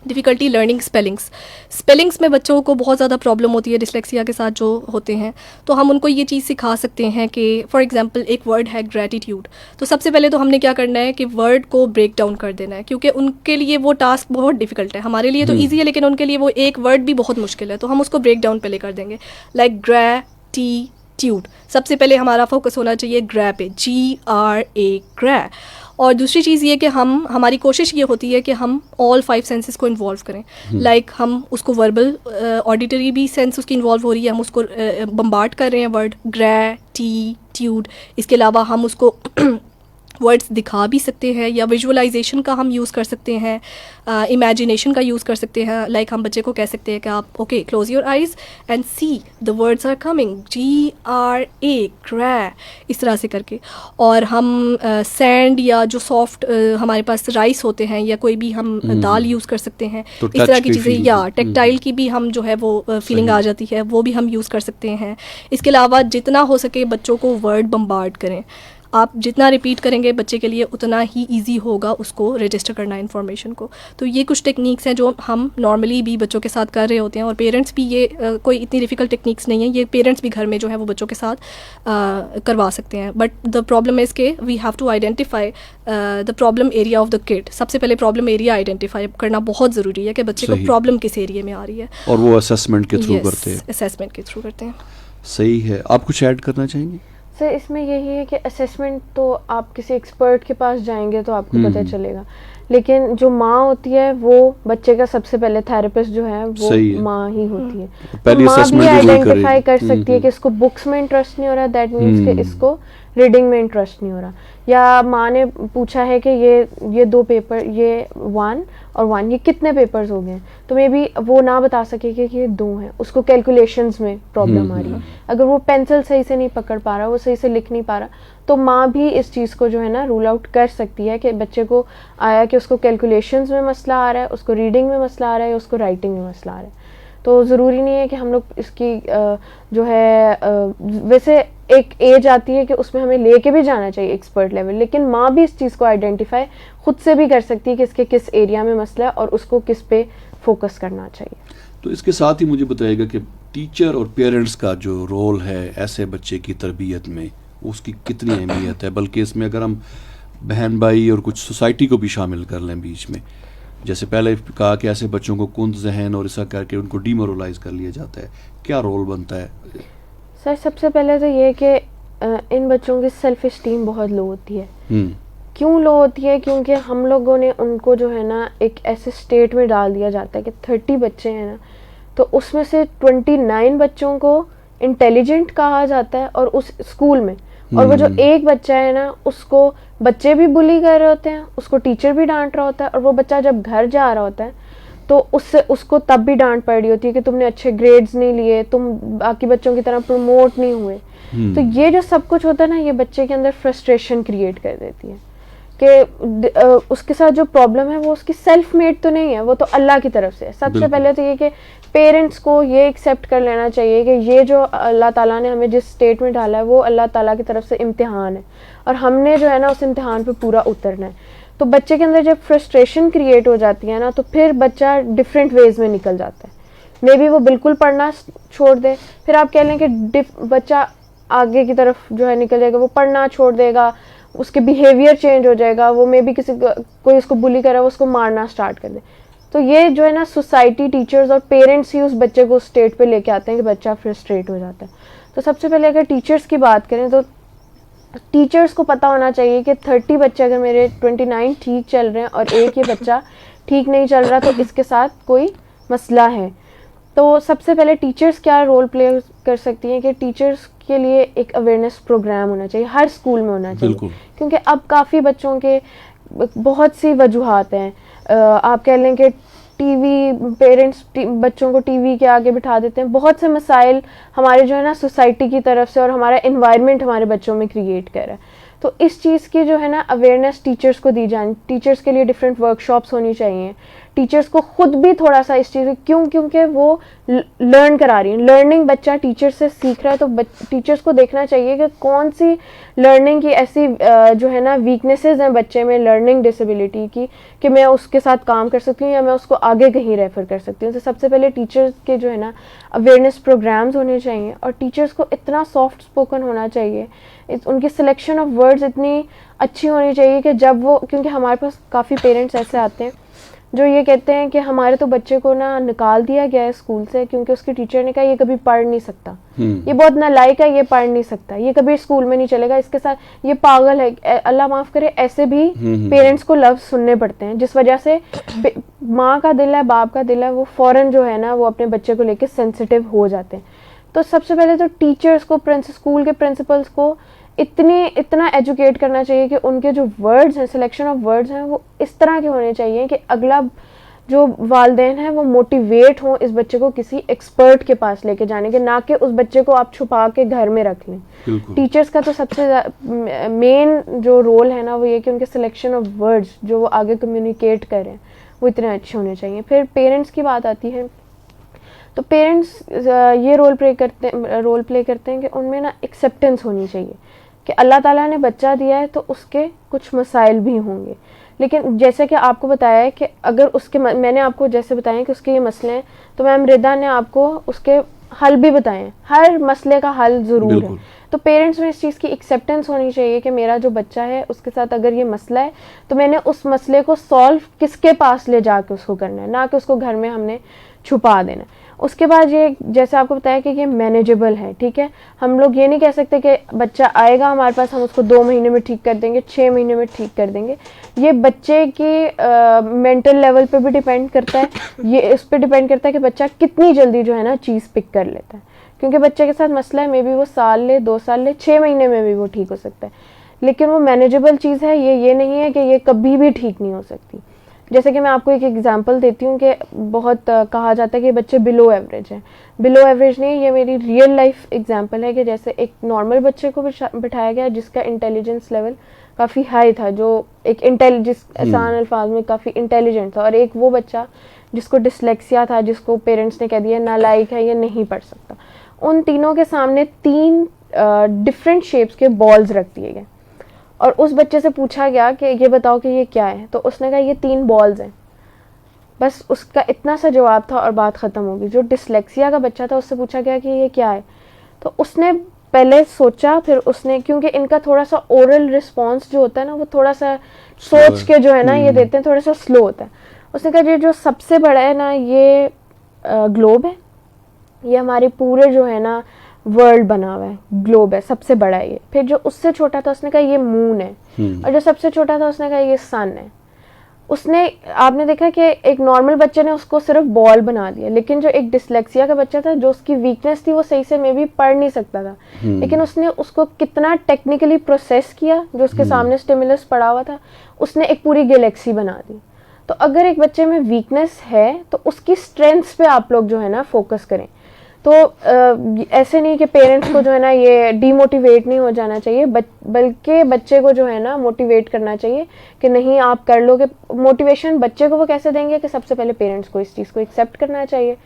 डिफ़िकल्टी लर्निंग स्पेलिंग्स में बच्चों को बहुत ज़्यादा प्रॉब्लम होती है डिस्लेक्सिया के साथ जो होते हैं। तो हम उनको ये चीज़ सिखा सकते हैं कि फॉर एग्जांपल एक वर्ड है ग्रैटिट्यूड, तो सबसे पहले तो हमने क्या करना है कि वर्ड को ब्रेक डाउन कर देना है, क्योंकि उनके लिए वो टास्क बहुत डिफ़िकल्ट है। हमारे लिए तो ईजी है लेकिन उनके लिए वो एक वर्ड भी बहुत मुश्किल है, तो हम उसको ब्रेक डाउन पहले कर देंगे। लाइक ग्रैटिट्यूड, सबसे पहले हमारा फोकस होना चाहिए ग्रै पे, GRA ग्रै। और दूसरी चीज़ ये कि हमारी कोशिश ये होती है कि हम ऑल 5 सेंसेस को इन्वॉल्व करें। लाइक हम उसको वर्बल ऑडिटरी भी सेंस उसकी इन्वॉल्व हो रही है, हम उसको बम्बार्ड कर रहे हैं वर्ड ग्रैटिट्यूड। इसके अलावा हम उसको वर्ड्स दिखा भी सकते हैं, या विजुअलाइजेशन का हम यूज़ कर सकते हैं, इमेजिनेशन का यूज़ कर सकते हैं। लाइक हम बच्चे को कह सकते हैं कि आप okay close your eyes and see the words are coming, GRA ग्रै, इस तरह से करके। और हम सैंड या जो सॉफ्ट हमारे पास राइस होते हैं या कोई भी हम दाल यूज़ कर सकते हैं, तो इस तरह की चीज़ें, या टेक्टाइल की भी हम जो है वो फीलिंग आ जाती है, वो भी हम यूज़ कर सकते हैं। इसके अलावा जितना हो सके बच्चों को वर्ड बम्बार्ड करें। आप जितना रिपीट करेंगे बच्चे के लिए उतना ही इजी होगा उसको रजिस्टर करना इन्फॉर्मेशन को। तो ये कुछ टेक्निक्स हैं जो हम नॉर्मली भी बच्चों के साथ कर रहे होते हैं, और पेरेंट्स भी ये कोई इतनी डिफ़िकल्ट टेक्निक्स नहीं है, ये पेरेंट्स भी घर में जो है वो बच्चों के साथ करवा सकते हैं। बट द प्रॉब्लम इज़ के we have to identify the problem area of the kid. सबसे पहले प्रॉब्लम एरिया आइडेंटिफाई करना बहुत ज़रूरी है कि बच्चे को प्रॉब्लम किस एरिया में आ रही है, और वो असेसमेंट के थ्रू करते हैं। असेसमेंट के थ्रू करते हैं। सही है। आप कुछ ऐड करना चाहेंगे? सर इसमें यही है कि असेसमेंट तो आप किसी एक्सपर्ट के पास जाएंगे तो आपको पता चलेगा, लेकिन जो माँ होती है वो बच्चे का सबसे पहले थेरेपिस्ट जो है वो माँ ही होती है। तो माँ भी आइडेंटिफाई कर सकती है कि इसको बुक्स में इंटरेस्ट नहीं हो रहा, दैट मीन्स कि इसको रीडिंग में इंटरेस्ट नहीं हो रहा। या माँ ने पूछा है कि ये 2 पेपर, ये 1 और 1, ये कितने पेपर्स हो गए, तो मे बी वो ना बता सके कि ये 2 हैं, उसको कैलकुलेशंस में प्रॉब्लम आ रही है। अगर वो पेंसिल सही से नहीं पकड़ पा रहा, वो सही से लिख नहीं पा रहा, तो माँ भी इस चीज़ को जो है ना रूल आउट कर सकती है कि बच्चे को आया कि उसको कैलकुलेशंस में मसला आ रहा है, उसको रीडिंग में मसला आ रहा है, या उसको राइटिंग में मसला आ रहा है। तो ज़रूरी नहीं है कि हम लोग इसकी जो है वैसे एक एज आती है कि उसमें हमें लेके भी जाना चाहिए एक्सपर्ट लेवल, लेकिन माँ भी इस चीज़ को आइडेंटिफाई खुद से भी कर सकती है कि इसके किस एरिया में मसला है और उसको किस पे फोकस करना चाहिए। तो इसके साथ ही मुझे बताइएगा कि टीचर और पेरेंट्स का जो रोल है ऐसे बच्चे की तरबियत में, उसकी कितनी अहमियत है? बल्कि इसमें अगर हम बहन भाई और कुछ सोसाइटी को भी शामिल कर लें बीच में, जैसे पहले कहा कि ऐसे बच्चों को कुंद जहन और ऐसा करके उनको डिमोरलाइज कर लिया जाता है, क्या रोल बनता है? सर सबसे पहले तो ये कि इन बच्चों की सेल्फ इस्टीम बहुत लो होती है। क्यों लो होती है? क्योंकि हम लोगों ने उनको जो है ना एक ऐसे स्टेट में डाल दिया जाता है कि 30 बच्चे हैं ना, तो उसमें से 29 बच्चों को इंटेलिजेंट कहा जाता है और उस स्कूल में, और वो जो एक बच्चा है ना उसको बच्चे भी बुली कर रहे होते हैं, उसको टीचर भी डांट रहा होता है, और वो बच्चा जब घर जा रहा होता है तो उससे उसको तब भी डांट पड़ रही होती है कि तुमने अच्छे ग्रेड्स नहीं लिए, तुम बाकी बच्चों की तरह प्रमोट नहीं हुए। तो ये जो सब कुछ होता है ना, ये बच्चे के अंदर फ्रस्ट्रेशन क्रिएट कर देती है कि उसके साथ जो प्रॉब्लम है वो उसकी सेल्फ मेड तो नहीं है, वो तो अल्लाह की तरफ से है। सबसे पहले तो ये कि पेरेंट्स को ये एक्सेप्ट कर लेना चाहिए कि ये जो अल्लाह ताला ने हमें जिस स्टेट में डाला है वो अल्लाह ताला की तरफ से इम्तिहान है, और हमने जो है ना उस इम्तिहान पे पूरा उतरना है। तो बच्चे के अंदर जब फ्रस्ट्रेशन क्रिएट हो जाती है ना, तो फिर बच्चा डिफरेंट वेज में निकल जाता है। मे बी वो बिल्कुल पढ़ना छोड़ दे, फिर आप कह लें कि बच्चा आगे की तरफ जो है निकल जाएगा, वो पढ़ना छोड़ देगा, उसके बिहेवियर चेंज हो जाएगा, वो मे बी कोई उसको बुली करे वो उसको मारना स्टार्ट कर दे। तो ये जो है ना सोसाइटी, टीचर्स और पेरेंट्स ही उस बच्चे को स्टेट पे लेके आते हैं कि बच्चा फ्रस्ट्रेट हो जाता है। तो सबसे पहले अगर टीचर्स की बात करें तो टीचर्स को पता होना चाहिए कि 30 बच्चे अगर मेरे 29 ठीक चल रहे हैं और एक ये बच्चा ठीक नहीं चल रहा, तो इसके साथ कोई मसला है। तो सबसे पहले टीचर्स क्या रोल प्ले कर सकती हैं कि टीचर्स के लिए एक अवेयरनेस प्रोग्राम होना चाहिए, हर स्कूल में होना चाहिए, क्योंकि अब काफ़ी बच्चों के बहुत सी वजूहात हैं। आप कह लें कि टीवी, पेरेंट्स बच्चों को टीवी के आगे बिठा देते हैं, बहुत से मसाइल हमारे जो है ना सोसाइटी की तरफ से और हमारा एनवायरनमेंट हमारे बच्चों में क्रिएट कर रहा है। तो इस चीज़ की जो है ना अवेयरनेस टीचर्स को दी जानी, टीचर्स के लिए डिफरेंट वर्कशॉप्स होनी चाहिए, टीचर्स को खुद भी थोड़ा सा इस चीज़ क्योंकि वो लर्न करा रही है, लर्निंग बच्चा टीचर से सीख रहा है, तो टीचर्स को देखना चाहिए कि कौन सी लर्निंग की ऐसी जो है ना वीकनेसेस हैं बच्चे में, लर्निंग डिसेबिलिटी की, कि मैं उसके साथ काम कर सकती हूँ या मैं उसको आगे कहीं रेफर कर सकती हूँ। तो सबसे पहले टीचर्स के जो है ना अवेयरनेस प्रोग्राम्स होने चाहिए, और टीचर्स को इतना सॉफ्ट स्पोकन होना चाहिए, उनकी सिलेक्शन ऑफ वर्ड्स इतनी अच्छी होनी चाहिए कि जब वो, क्योंकि हमारे पास काफ़ी पेरेंट्स ऐसे आते हैं जो ये कहते हैं कि हमारे तो बच्चे को ना निकाल दिया गया है स्कूल से क्योंकि उसके टीचर ने कहा ये कभी पढ़ नहीं सकता, ये बहुत नालायक है, ये पढ़ नहीं सकता, ये कभी स्कूल में नहीं चलेगा, इसके साथ ये पागल है। अल्लाह माफ़ करे, ऐसे भी पेरेंट्स को लफ्ज़ सुनने पड़ते हैं, जिस वजह से माँ का दिल है, बाप का दिल है, वो फ़ौरन जो है ना वो अपने बच्चे को लेकर सेंसिटिव हो जाते हैं। तो सबसे पहले तो टीचर्स को, स्कूल के प्रिंसिपल्स को इतना एजुकेट करना चाहिए कि उनके जो वर्ड्स हैं, सिलेक्शन ऑफ वर्ड्स हैं, वो इस तरह के होने चाहिए कि अगला जो वालिदैन है वो मोटिवेट हो इस बच्चे को किसी एक्सपर्ट के पास लेके जाने के, ना कि उस बच्चे को आप छुपा के घर में रख लें। टीचर्स का तो सबसे मेन जो रोल है ना वो ये कि उनके सिलेक्शन ऑफ वर्ड्स जो वो आगे कम्युनिकेट करें वो इतने अच्छे होने चाहिए। फिर पेरेंट्स की बात आती है, तो पेरेंट्स ये रोल प्ले करते हैं कि उनमें ना एक्सेप्टेंस होनी चाहिए कि अल्लाह ताला ने बच्चा दिया है तो उसके कुछ मसाइल भी होंगे, लेकिन जैसे कि आपको बताया है कि अगर उसके, मैंने आपको जैसे बताया कि उसके ये मसले हैं, तो मैम रिदा ने आपको उसके हल भी बताए हैं, हर मसले का हल ज़रूर है। तो पेरेंट्स में इस चीज़ की एक्सेप्टेंस होनी चाहिए कि मेरा जो बच्चा है उसके साथ अगर ये मसला है तो मैंने उस मसले को सॉल्व किसके पास ले जाके उसको करना है, ना कि उसको घर में हमने छुपा देना। उसके बाद ये जैसे आपको बताया कि ये मैनेजेबल है, ठीक है, हम लोग ये नहीं कह सकते कि बच्चा आएगा हमारे पास हम उसको 2 महीने में ठीक कर देंगे, 6 महीने में ठीक कर देंगे। ये बच्चे के मेंटल लेवल पे भी डिपेंड करता है, ये इस पर डिपेंड करता है कि बच्चा कितनी जल्दी जो है ना चीज़ पिक कर लेता है, क्योंकि बच्चे के साथ मसला है, मे बी वो साल ले, 2 साल ले, 6 महीने में भी वो ठीक हो सकता है, लेकिन वो मैनेजेबल चीज़ है, ये नहीं है कि ये कभी भी ठीक नहीं हो सकती। जैसे कि मैं आपको एक एग्जांपल देती हूँ कि बहुत कहा जाता है कि बच्चे बिलो एवरेज हैं, बिलो एवरेज नहीं, ये मेरी रियल लाइफ एग्जांपल है कि जैसे एक नॉर्मल बच्चे को बिठाया गया जिसका इंटेलिजेंस लेवल काफ़ी हाई था, जो एक आसान अल्फाज में काफ़ी इंटेलिजेंट था, और एक वो बच्चा जिसको डिसलेक्सिया था, जिसको पेरेंट्स ने कह दिया नालायक है, ये नहीं पढ़ सकता। उन तीनों के सामने 3 डिफरेंट शेप्स के बॉल्स रख दिए गए और उस बच्चे से पूछा गया कि ये बताओ कि ये क्या है, तो उसने कहा ये 3 बॉल्स हैं, बस उसका इतना सा जवाब था और बात ख़त्म हो गई। जो डिसलेक्सिया का बच्चा था उससे पूछा गया कि ये क्या है, तो उसने पहले सोचा, फिर उसने, क्योंकि इनका थोड़ा सा ओरल रिस्पॉन्स जो होता है ना वो थोड़ा सा सोच के जो है ना ये देते हैं, थोड़ा सा स्लो होता है। उसने कहा ये जो सबसे बड़ा है ना ये ग्लोब है, ये हमारे पूरे जो है ना वर्ल्ड बना हुआ है, ग्लोब है, सबसे बड़ा है ये। फिर जो उससे छोटा था उसने कहा ये मून है, और जो सबसे छोटा था उसने कहा ये सन है। उसने, आपने देखा कि एक नॉर्मल बच्चे ने उसको सिर्फ बॉल बना दिया, लेकिन जो एक डिसलेक्सिया का बच्चा था, जो उसकी वीकनेस थी, वो सही से मे बी पढ़ नहीं सकता था, लेकिन उसने उसको कितना टेक्निकली प्रोसेस किया, जो उसके सामने स्टिमुलस पड़ा हुआ था, उसने एक पूरी गैलेक्सी बना दी। तो अगर एक बच्चे में वीकनेस है तो उसकी स्ट्रेंथ्स पे आप लोग जो है ना फोकस करें। तो ऐसे नहीं कि पेरेंट्स को जो है ना ये डीमोटिवेट नहीं हो जाना चाहिए, बल्कि बच्चे को जो है ना मोटिवेट करना चाहिए कि नहीं आप कर लोगे। मोटिवेशन बच्चे को वो कैसे देंगे कि सबसे पहले पेरेंट्स को इस चीज़ को एक्सेप्ट करना चाहिए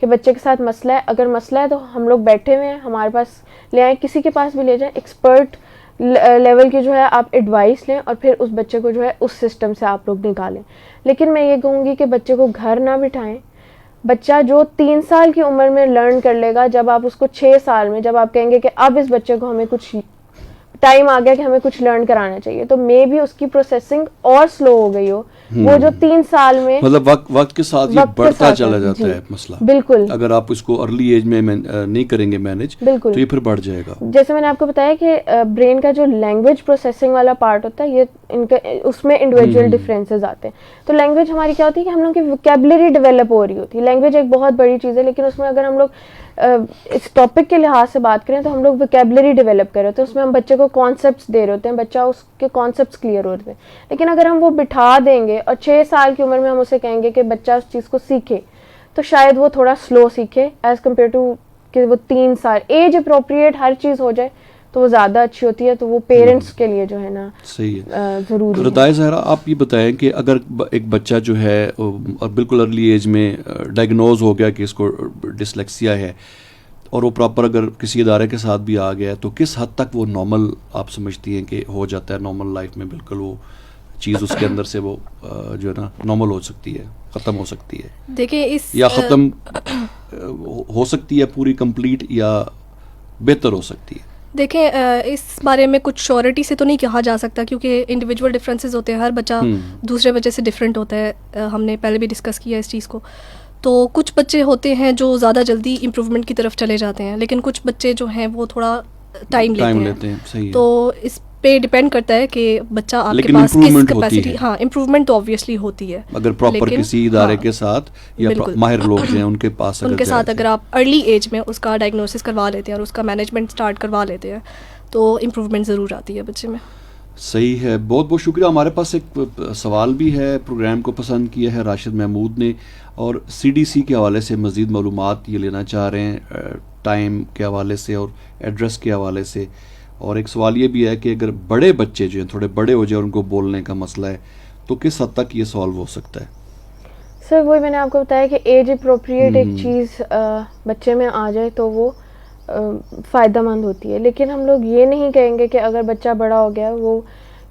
कि बच्चे के साथ मसला है। अगर मसला है तो हम लोग बैठे हुए हैं, हमारे पास ले आए, किसी के पास भी ले जाएं, एक्सपर्ट लेवल की जो है आप एडवाइस लें, और फिर उस बच्चे को जो है उस सिस्टम से आप लोग निकालें। लेकिन मैं ये कहूँगी कि बच्चे को घर ना बिठाएं। बच्चा जो 3 साल की उम्र में लर्न कर लेगा, जब आप उसको 6 साल में, जब आप कहेंगे कि अब इस बच्चे को हमें कुछ टाइम आ गया कि हमें कुछ लर्न कराना चाहिए, तो मे भी उसकी प्रोसेसिंग और स्लो हो गई हो। वो जो 3 साल में, मतलब वक्त के साथ ये बढ़ता चला जाता है मसला। बिल्कुल, अगर आप इसको अर्ली एज में नहीं करेंगे मैनेज, तो ये फिर बढ़ जाएगा। जैसे मैंने आपको बताया कि ब्रेन का जो लैंग्वेज प्रोसेसिंग वाला पार्ट होता है, ये इनका उसमें इंडिविजुअल डिफरेंसेस आते हैं। तो लैंग्वेज हमारी क्या होती है कि हम लोग की वोकैबुलरी डेवलप हो रही होती है। लैंग्वेज एक बहुत बड़ी चीज़ है, लेकिन उसमें अगर हम लोग इस टॉपिक के लिहाज से बात करें तो हम लोग वोकैबुलरी डेवलप कर रहे होते हैं, उसमें हम बच्चे को कॉन्सेप्ट्स दे रहे होते हैं, बच्चा उसके कॉन्सेप्ट्स क्लियर हो रहे हैं। लेकिन अगर हम वो बिठा देंगे और 6 साल की उम्र में हम उसे कहेंगे कि बच्चा उस चीज़ को सीखे, तो शायद वो थोड़ा स्लो सीखे एज़ कम्पेयर टू कि वो 3 साल एज अप्रोप्रिएट हर चीज़ हो जाए तो वो ज़्यादा अच्छी होती है। तो वो पेरेंट्स के लिए जो है ना सही है, ज़रूरी है। रदाया ज़हरा, आप ये बताएं कि अगर एक बच्चा जो है और बिल्कुल अर्ली एज में डायग्नोज हो गया कि इसको डिसलेक्सिया है, और वो प्रॉपर अगर किसी इदारे के साथ भी आ गया, तो किस हद तक वो नॉर्मल आप समझती हैं कि हो जाता है नॉर्मल लाइफ में? बिल्कुल वो चीज़ उसके अंदर से वो जो है ना नॉर्मल हो सकती है, ख़त्म हो सकती है? देखिए इस या ख़त्म हो सकती है पूरी कंप्लीट, या बेहतर हो सकती है? देखें, इस बारे में कुछ श्योरिटी से तो नहीं कहा जा सकता, क्योंकि इंडिविजुअल डिफरेंसेस होते हैं, हर बच्चा दूसरे बच्चे से डिफरेंट होता है। हमने पहले भी डिस्कस किया इस चीज़ को। तो कुछ बच्चे होते हैं जो ज़्यादा जल्दी इम्प्रूवमेंट की तरफ चले जाते हैं, लेकिन कुछ बच्चे जो हैं वो थोड़ा टाइम लेते हैं। सही है। तो इस पे डिपेंड करता है कि बच्चा आपके लेकिन पास किस improvement कैपेसिटी, होती है। हाँ इम्प्रूवमेंट तो ऑब्वियसली होती है, अगर प्रॉपर किसी इदारे हाँ, के साथ या बिल्कुल। माहिर लोग जो हैं उनके पास उनके साथ अगर आप अर्ली एज में उसका डायग्नोसिस करवा लेते हैं और उसका मैनेजमेंट स्टार्ट करवा लेते हैं, तो इम्प्रूवमेंट ज़रूर आती है बच्चे में। सही है, बहुत बहुत शुक्रिया। हमारे पास एक सवाल भी है, प्रोग्राम को पसंद किया है राशिद महमूद ने, और CDC के हवाले से मज़ीद मालूमात ये लेना चाह रहे हैं, टाइम के हवाले से और एड्रेस के हवाले से। और एक सवाल ये भी है कि अगर बड़े बच्चे जो हैं थोड़े बड़े हो जाए, उनको बोलने का मसला है, तो किस हद तक ये सॉल्व हो सकता है? सर वही मैंने आपको बताया कि एज अप्रोप्रिएट एक चीज़ बच्चे में आ जाए तो वो फ़ायदेमंद होती है। लेकिन हम लोग ये नहीं कहेंगे कि अगर बच्चा बड़ा हो गया, वो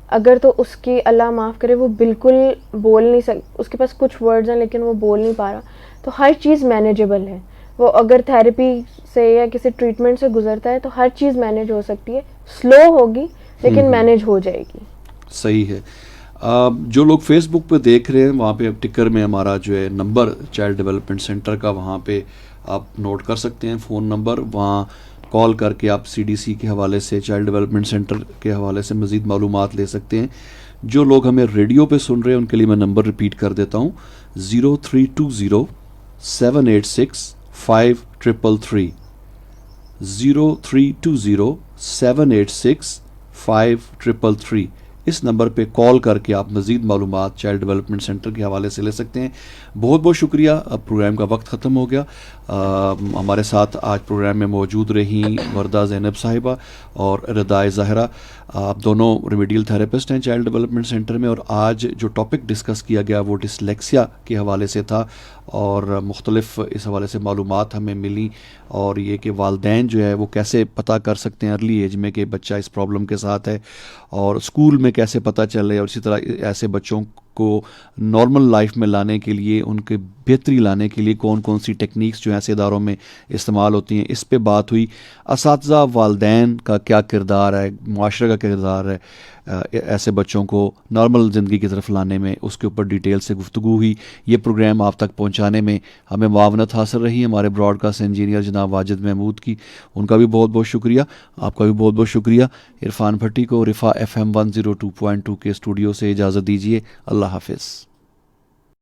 अगर तो उसकी अल्लाह माफ़ करे वो बिल्कुल बोल नहीं उसके पास कुछ वर्ड्स हैं लेकिन वो बोल नहीं पा रहा, तो हर चीज़ मैनेजेबल है। वो अगर थेरेपी से या किसी ट्रीटमेंट से गुजरता है तो हर चीज़ मैनेज हो सकती है, स्लो होगी लेकिन मैनेज हो जाएगी। सही है। जो लोग फेसबुक पे देख रहे हैं, वहाँ पे टिकर में हमारा जो है नंबर चाइल्ड डेवलपमेंट सेंटर का, वहाँ पे आप नोट कर सकते हैं फ़ोन नंबर। वहाँ कॉल करके आप CDC के हवाले से, चाइल्ड डेवलपमेंट सेंटर के हवाले से मज़ीद मालूमात ले सकते हैं। जो लोग हमें रेडियो पे सुन रहे हैं उनके लिए मैं नंबर रिपीट कर देता हूँ, 0320 786 5333, 0320 786 5333। इस नंबर पे कॉल करके आप मज़ीद मालूमात चाइल्ड डेवलपमेंट सेंटर के हवाले से ले सकते हैं। बहुत बहुत शुक्रिया। अब प्रोग्राम का वक्त ख़त्म हो गया। हमारे साथ आज प्रोग्राम में मौजूद रही वर्दा ज़ैनब साहिबा और रदाया ज़हरा। आप दोनों रेमेडियल थेरेपिस्ट हैं चाइल्ड डेवलपमेंट सेंटर में, और आज जो टॉपिक डिस्कस किया गया वो डिसलेक्सिया के हवाले से था, और मुख्तलिफ इस हवाले से मालूमात हमें मिली, और ये कि वालदैन जो है वो कैसे पता कर सकते हैं अर्ली एज में कि बच्चा इस प्रॉब्लम के साथ है, और स्कूल में कैसे पता चले, और इसी तरह ऐसे बच्चों को नॉर्मल लाइफ में लाने के लिए, उनके बेहतरी लाने के लिए कौन कौन सी टेक्निक्स जो ऐसे इदारों में इस्तेमाल होती हैं, इस पे बात हुई। असातिज़ा वालदैन का क्या किरदार है, मुआशरे का किरदार है ऐसे बच्चों को नॉर्मल ज़िंदगी की तरफ लाने में, उसके ऊपर डिटेल से गुफ्तगू हुई। ये प्रोग्राम आप तक पहुँचाने में हमें मावनत हासिल रही हमारे ब्रॉडकास्ट इंजीनियर जनाब वाजिद महमूद की, उनका भी बहुत बहुत शुक्रिया। आपका भी बहुत बहुत शुक्रिया। इरफान भट्टी को रिफ़ा FM 102.2 के स्टूडियो से इजाज़त दीजिए। अल्लाह हाफ़िज़।